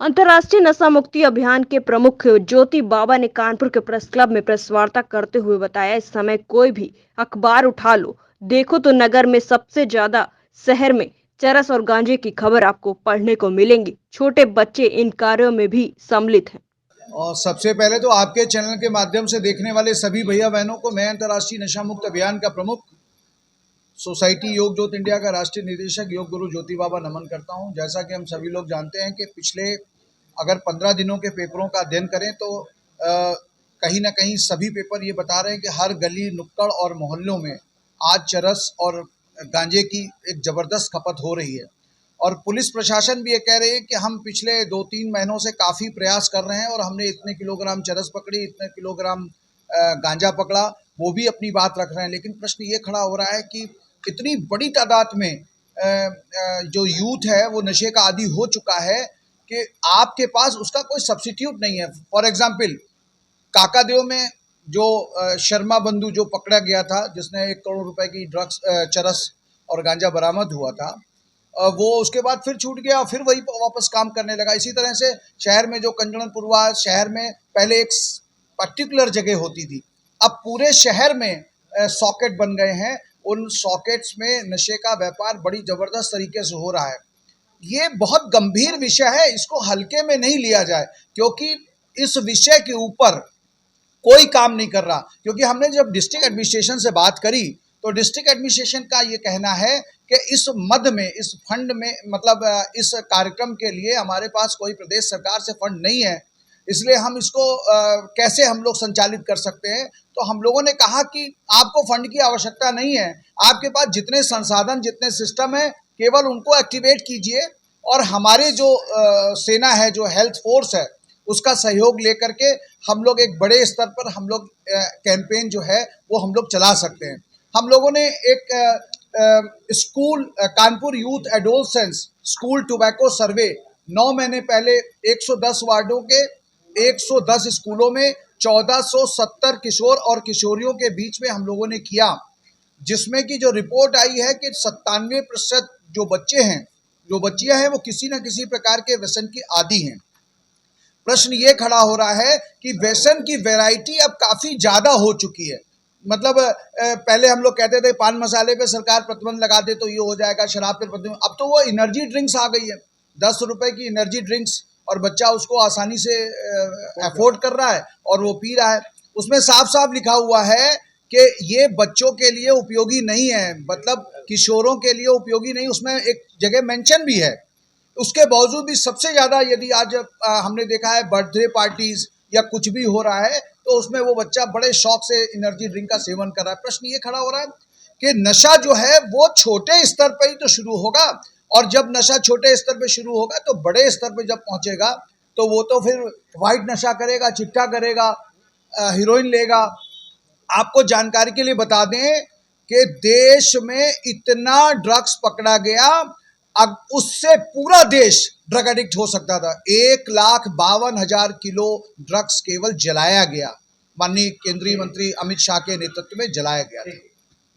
अंतर्राष्ट्रीय नशा मुक्ति अभियान के प्रमुख ज्योति बाबा ने कानपुर के प्रेस क्लब में प्रेस वार्ता करते हुए बताया, इस समय कोई भी अखबार उठा लो, देखो तो नगर में सबसे ज्यादा शहर में चरस और गांजे की खबर आपको पढ़ने को मिलेंगी। छोटे बच्चे इन कार्यों में भी सम्मिलित हैं। और सबसे पहले तो आपके चैनल के माध्यम से देखने वाले सभी भैया बहनों को मैं अंतर्राष्ट्रीय नशा मुक्त अभियान का प्रमुख सोसाइटी योग ज्योत इंडिया का राष्ट्रीय निदेशक योग गुरु ज्योति बाबा नमन करता हूं। जैसा कि हम सभी लोग जानते हैं कि पिछले अगर 15 दिनों के पेपरों का अध्ययन करें तो कहीं ना कहीं सभी पेपर ये बता रहे हैं कि हर गली नुक्कड़ और मोहल्लों में आज चरस और गांजे की एक ज़बरदस्त खपत हो रही है। और पुलिस प्रशासन भी ये कह रही है कि हम पिछले 2-3 महीनों से काफ़ी प्रयास कर रहे हैं और हमने इतने किलोग्राम चरस पकड़ी, इतने किलोग्राम गांजा पकड़ा, वो भी अपनी बात रख रहे हैं। लेकिन प्रश्न ये खड़ा हो रहा है कि इतनी बड़ी तादाद में जो यूथ है वो नशे का आदी हो चुका है कि आपके पास उसका कोई सब्स्टिट्यूट नहीं है। फॉर एग्जाम्पल काकादेव में जो शर्मा बंधु जो पकड़ा गया था, जिसने 1 करोड़ रुपए की ड्रग्स चरस और गांजा बरामद हुआ था, वो उसके बाद फिर छूट गया और फिर वही वापस काम करने लगा। इसी तरह से शहर में जो कंचनपुरवा शहर में पहले एक पर्टिकुलर जगह होती थी, अब पूरे शहर में सॉकेट बन गए हैं। उन सॉकेट्स में नशे का व्यापार बड़ी ज़बरदस्त तरीके से हो रहा है। ये बहुत गंभीर विषय है, इसको हल्के में नहीं लिया जाए, क्योंकि इस विषय के ऊपर कोई काम नहीं कर रहा। क्योंकि हमने जब डिस्ट्रिक्ट एडमिनिस्ट्रेशन से बात करी तो डिस्ट्रिक्ट एडमिनिस्ट्रेशन का ये कहना है कि इस मद में, इस फंड में, मतलब इस कार्यक्रम के लिए हमारे पास कोई प्रदेश सरकार से फंड नहीं है, इसलिए हम इसको कैसे हम लोग संचालित कर सकते हैं। तो हम लोगों ने कहा कि आपको फंड की आवश्यकता नहीं है, आपके पास जितने संसाधन, जितने सिस्टम है, केवल उनको एक्टिवेट कीजिए और हमारे जो सेना है, जो हेल्थ फोर्स है, उसका सहयोग लेकर के हम लोग एक बड़े स्तर पर हम लोग कैंपेन जो है वो हम लोग चला सकते हैं। हम लोगों ने एक school Kanpur youth adolescence school tobacco survey 9 महीने पहले 110 वार्डों के 110 स्कूलों में 1470 किशोर और किशोरियों के बीच में हम लोगों ने किया, जिसमें कि जो रिपोर्ट आई है कि 97% जो बच्चे हैं, जो बच्चियां हैं, वो किसी न किसी प्रकार के व्यसन की आदी हैं। प्रश्न ये खड़ा हो रहा है कि व्यसन की वैरायटी अब काफ़ी ज़्यादा हो चुकी है। मतलब पहले हम लोग कहते थे पान मसाले पे सरकार प्रतिबंध लगा दे तो ये हो जाएगा, शराब पे प्रतिबंध, अब तो वो एनर्जी ड्रिंक्स आ गई है, 10 रुपए की एनर्जी ड्रिंक्स, और बच्चा उसको आसानी से अफोर्ड कर रहा है और वो पी रहा है। उसमें साफ साफ लिखा हुआ है कि ये बच्चों के लिए उपयोगी नहीं है, मतलब किशोरों के लिए उपयोगी नहीं, उसमें एक जगह मेंशन भी है। उसके बावजूद भी सबसे ज़्यादा यदि आज हमने देखा है बर्थडे पार्टीज या कुछ भी हो रहा है तो उसमें वो बच्चा बड़े शौक से एनर्जी ड्रिंक का सेवन कर रहा है। प्रश्न ये खड़ा हो रहा है कि नशा जो है वो छोटे स्तर पर ही तो शुरू होगा, और जब नशा छोटे स्तर पे शुरू होगा तो बड़े स्तर पे जब पहुंचेगा तो वो तो फिर वाइट नशा करेगा, चिट्टा करेगा, हीरोइन लेगा। आपको जानकारी के लिए बता दें कि देश में इतना ड्रग्स पकड़ा गया, अब उससे पूरा देश ड्रग एडिक्ट हो सकता था। 1,52,000 किलो ड्रग्स केवल जलाया गया, माननीय केंद्रीय मंत्री अमित शाह के नेतृत्व में जलाया गया था।